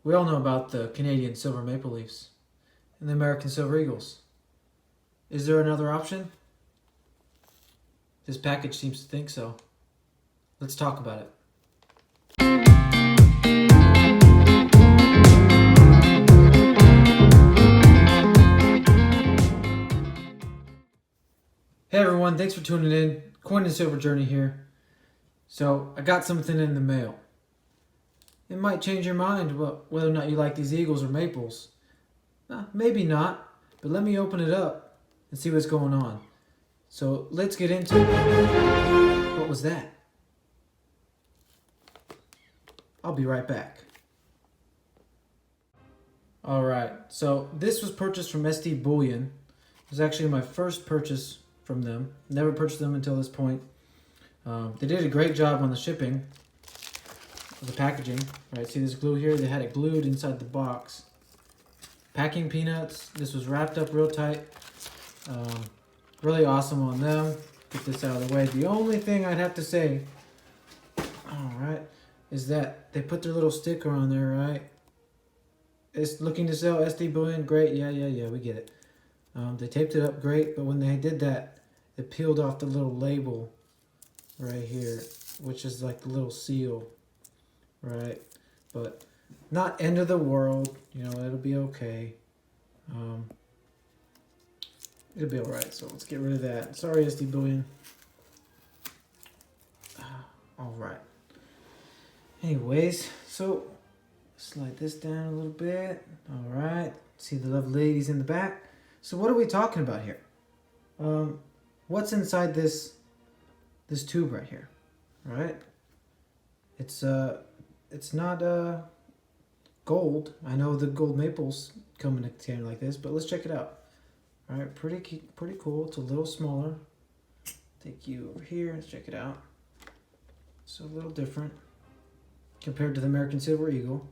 We all know about the Canadian silver maple leafs and the American silver eagles. Is there another option? This package seems to think so. Let's talk about it. Hey everyone, thanks for tuning in. Coin and Silver Journey here. So, I got something in the mail. It might change your mind whether or not you like these eagles or maples. Maybe not, but let me open it up and see what's going on. So, let's get into it. What was that? I'll be right back. Alright, so this was purchased from SDbullion. It was actually my first purchase from them. Never purchased them until this point. They did a great job on the shipping of the packaging. Right, see this glue here? They had it glued inside the box. Packing peanuts. This was wrapped up real tight. Really awesome on them. Get this out of the way. The only thing I'd have to say, alright, is that they put their little sticker on there, right? It's looking to sell SDbullion. Great, yeah, we get it. They taped it up great, but when they did that, it peeled off the little label right here, which is like the little seal, right? But not end of the world, you know, it'll be okay. It'll be alright, so let's get rid of that. Sorry, SDbullion. Alright. Anyways, so slide this down a little bit. Alright, see the lovely ladies in the back. So what are we talking about here? What's inside this tube right here? Right? It's not gold. I know the gold maples come in a container like this, but let's check it out. All right, pretty cool. It's a little smaller. Take you over here. Let's check it out. It's a little different compared to the American Silver Eagle.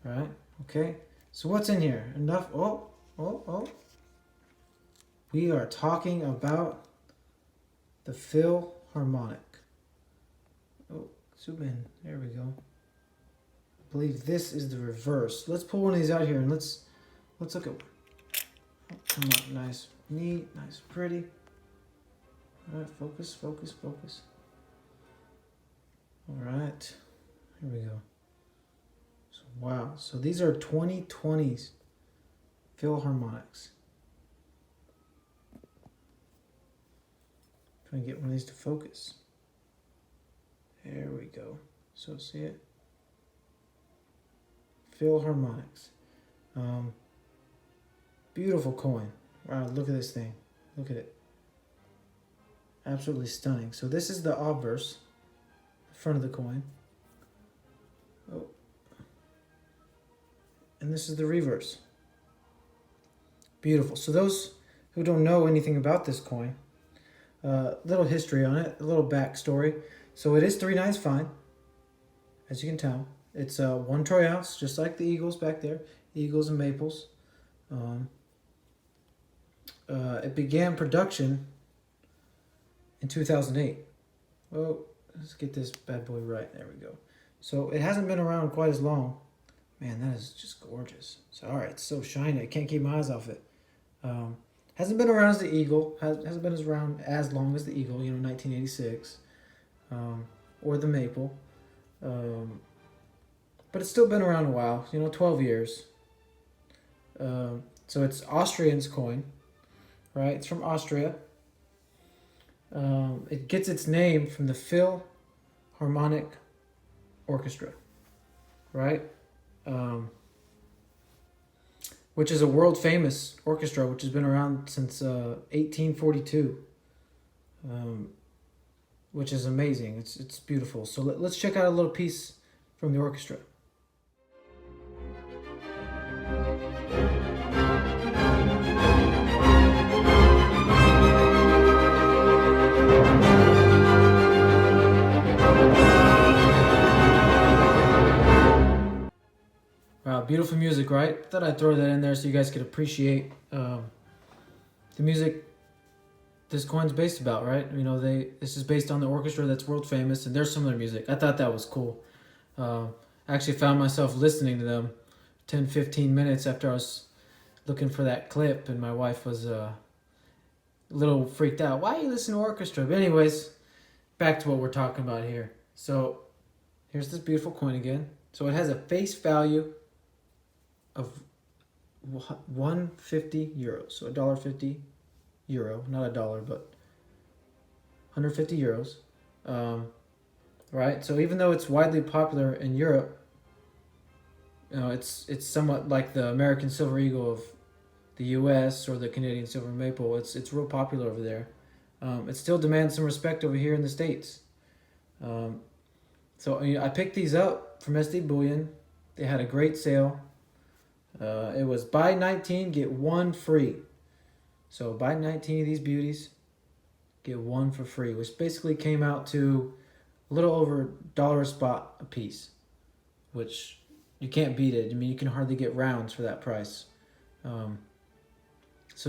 All right. Okay. So what's in here? Enough. Oh. We are talking about the philharmonic. Oh, zoom in. There we go. I believe this is the reverse. Let's pull one of these out here and let's look at one. Oh, come on, nice, neat, nice, pretty. All right, focus. All right, here we go. So wow, so these are 2020s philharmonics. Trying to get one of these to focus. There we go. So see it? Philharmonics. Beautiful coin. Wow, look at this thing. Look at it. Absolutely stunning. So this is the obverse, the front of the coin. Oh. And this is the reverse. Beautiful. So those who don't know anything about this coin, little history on it, a little backstory. So it is 3/9 fine, as you can tell. It's 1 troy ounce, just like the eagles back there, eagles and maples. It began production in 2008. Oh, let's get this bad boy right. There we go. So it hasn't been around quite as long. Man, that is just gorgeous. So all right, it's so shiny. I can't keep my eyes off it. Hasn't been around as the eagle. Hasn't been around as long as the eagle. 1986, or the maple. But it's still been around a while. 12 years. So it's Austrian's coin, right? It's from Austria. It gets its name from the Philharmonic Orchestra, right? Which is a world-famous orchestra, which has been around since 1842, which is amazing. It's beautiful. So let's check out a little piece from the orchestra. Wow, beautiful music, right? Thought I'd throw that in there so you guys could appreciate the music this coin's based about, right? This is based on the orchestra that's world famous, and there's some of their music. I thought that was cool. I actually found myself listening to them 10, 15 minutes after I was looking for that clip, and my wife was a little freaked out. Why are you listening to orchestra? But anyways, back to what we're talking about here. So here's this beautiful coin again. So it has a face value of 150 euros. So $1.50 euro, not a dollar, but 150 euros. Right? So even though it's widely popular in Europe, it's somewhat like the American silver eagle of the U.S. or the Canadian silver maple. It's real popular over there. It still demands some respect over here in the States. So I picked these up from SDbullion. They had a great sale. It was buy 19, get one free. So buy 19 of these beauties, get one for free, which basically came out to a little over $1 a spot a piece, which you can't beat it. I mean, you can hardly get rounds for that price. So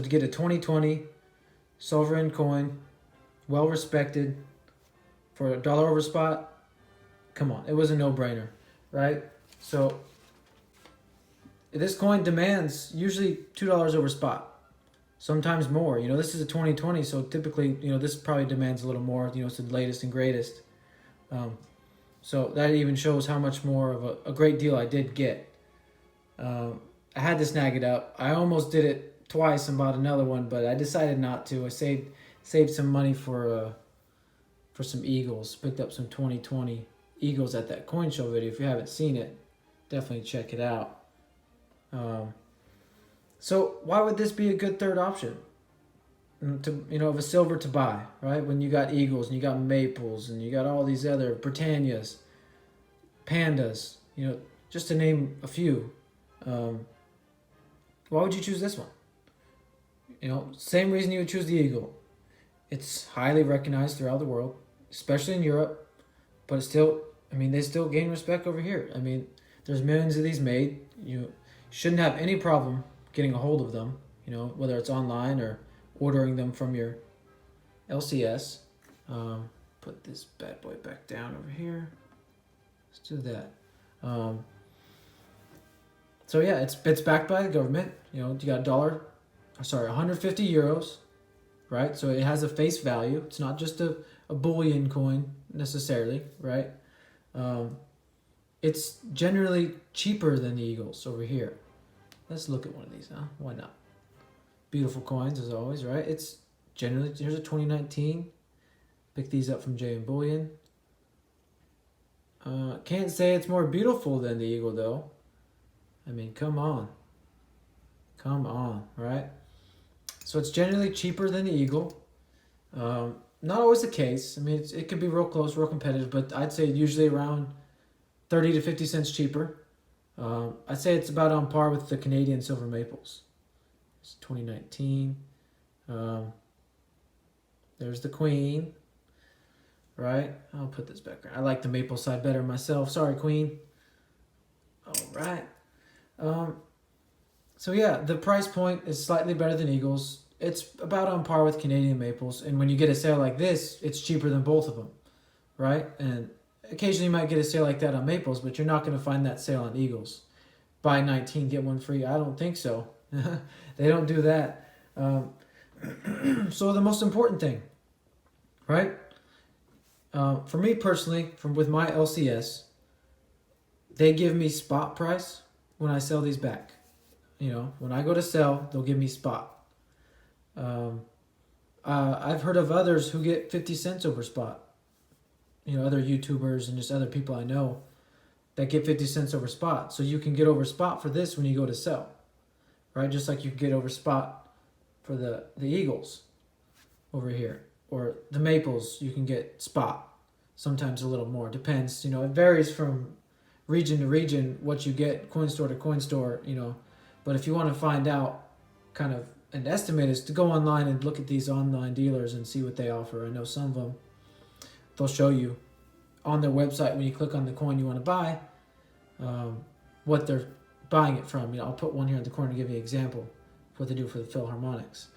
to get a 2020 sovereign coin, well respected, for $1 over spot, come on, it was a no-brainer, right? So this coin demands usually $2 over spot, sometimes more. This is a 2020, so typically, this probably demands a little more. It's the latest and greatest. So that even shows how much more of a great deal I did get. I had to snag it up. I almost did it twice and bought another one, but I decided not to. I saved some money for some eagles. Picked up some 2020 eagles at that coin show video. If you haven't seen it, definitely check it out. So why would this be a good third option? Of a silver to buy, right? When you got eagles and you got maples and you got all these other Britannias, pandas, just to name a few. Why would you choose this one? Same reason you would choose the eagle. It's highly recognized throughout the world, especially in Europe, but it's still, they still gain respect over here. There's millions of these made. You shouldn't have any problem getting a hold of them, whether it's online or ordering them from your LCS. Put this bad boy back down over here. Let's do that. So yeah, it's backed by the government. You got €150, right? So it has a face value. It's not just a bullion coin necessarily, right? It's generally cheaper than the eagles over here. Let's look at one of these, huh? Why not? Beautiful coins as always, right? It's generally, here's a 2019. Pick these up from SDbullion. Can't say it's more beautiful than the eagle though. Come on. Come on, right? So it's generally cheaper than the eagle. Not always the case. It could be real close, real competitive, but I'd say usually around 30 to 50 cents cheaper. I'd say it's about on par with the Canadian silver maples. It's 2019. There's the queen, right? I'll put this back. I like the maple side better myself. Sorry, queen. All right. So yeah, the price point is slightly better than eagles. It's about on par with Canadian maples. And when you get a sale like this, it's cheaper than both of them, right? And occasionally you might get a sale like that on maples, but you're not going to find that sale on eagles. Buy 19, get one free. I don't think so. They don't do that. So the most important thing, right? For me personally, with my LCS, they give me spot price when I sell these back. When I go to sell, they'll give me spot. I've heard of others who get 50 cents over spot. Other YouTubers and just other people I know that get 50 cents over spot. So you can get over spot for this when you go to sell, right? Just like you get over spot for the eagles over here, or the maples, you can get spot. Sometimes a little more, depends. It varies from region to region what you get, coin store to coin store. But if you want to find out kind of an estimate, is to go online and look at these online dealers and see what they offer. I know some of them, they'll show you on their website when you click on the coin you want to buy, what they're buying it from. I'll put one here in the corner to give you an example of what they do for the philharmonics.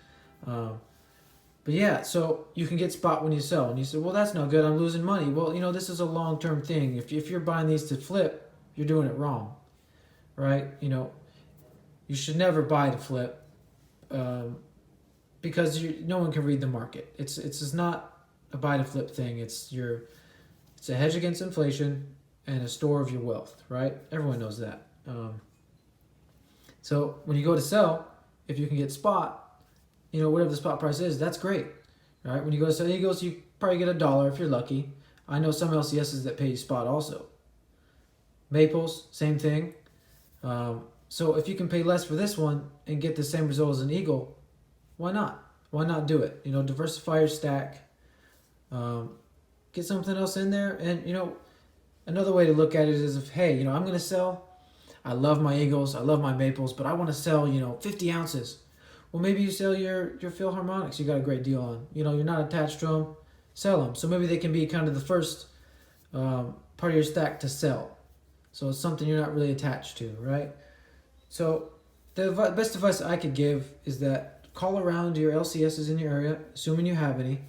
But yeah, so you can get spot when you sell. And you say, well, that's not good. I'm losing money. Well, this is a long-term thing. If you're buying these to flip, you're doing it wrong, right? you should never buy to flip, because no one can read the market. It's just not a buy to flip thing. It's a hedge against inflation and a store of your wealth, right? Everyone knows that. So when you go to sell, if you can get spot, whatever the spot price is, that's great, right? When you go to sell Eagles, you probably get $1 if you're lucky. I know some LCSs that pay you spot also. Maples, same thing. So if you can pay less for this one and get the same result as an Eagle, why not? Why not do it? Diversify your stack. Get something else in there. And, another way to look at it is if, hey, I'm going to sell. I love my Eagles. I love my Maples. But I want to sell, 50 ounces. Well, maybe you sell your philharmonics. You got a great deal on. You're not attached to them. Sell them. So maybe they can be kind of the first part of your stack to sell. So it's something you're not really attached to, right? So the best advice I could give is that call around your LCSs in your area, assuming you have any,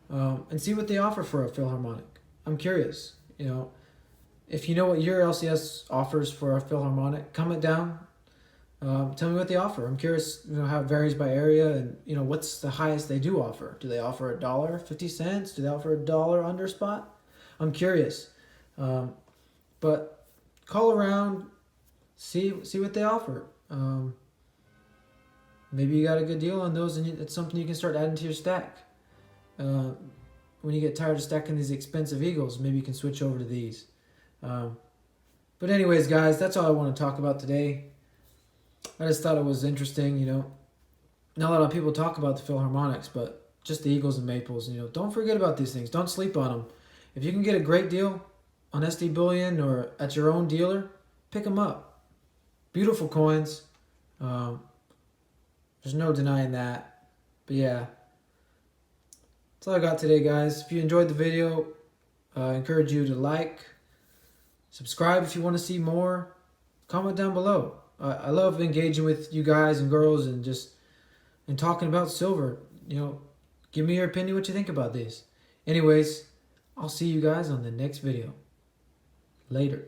and see what they offer for a philharmonic. I'm curious, if you know what your LCS offers for a philharmonic, comment down. Tell me what they offer. I'm curious, how it varies by area, and what's the highest they do offer. Do they offer $1, 50 cents? Do they offer $1 under spot? I'm curious, but call around, see what they offer. Maybe you got a good deal on those, and it's something you can start adding to your stack. When you get tired of stacking these expensive Eagles, maybe you can switch over to these. But anyways, guys, that's all I want to talk about today. I just thought it was interesting, Not a lot of people talk about the philharmonics, but just the Eagles and Maples. Don't forget about these things. Don't sleep on them. If you can get a great deal on SDbullion or at your own dealer, pick them up. Beautiful coins. There's no denying that. But yeah, that's all I got today, guys. If you enjoyed the video, I encourage you to like, subscribe if you want to see more, comment down below. I love engaging with you guys and girls and talking about silver. Give me your opinion, what you think about these. Anyways, I'll see you guys on the next video. Later.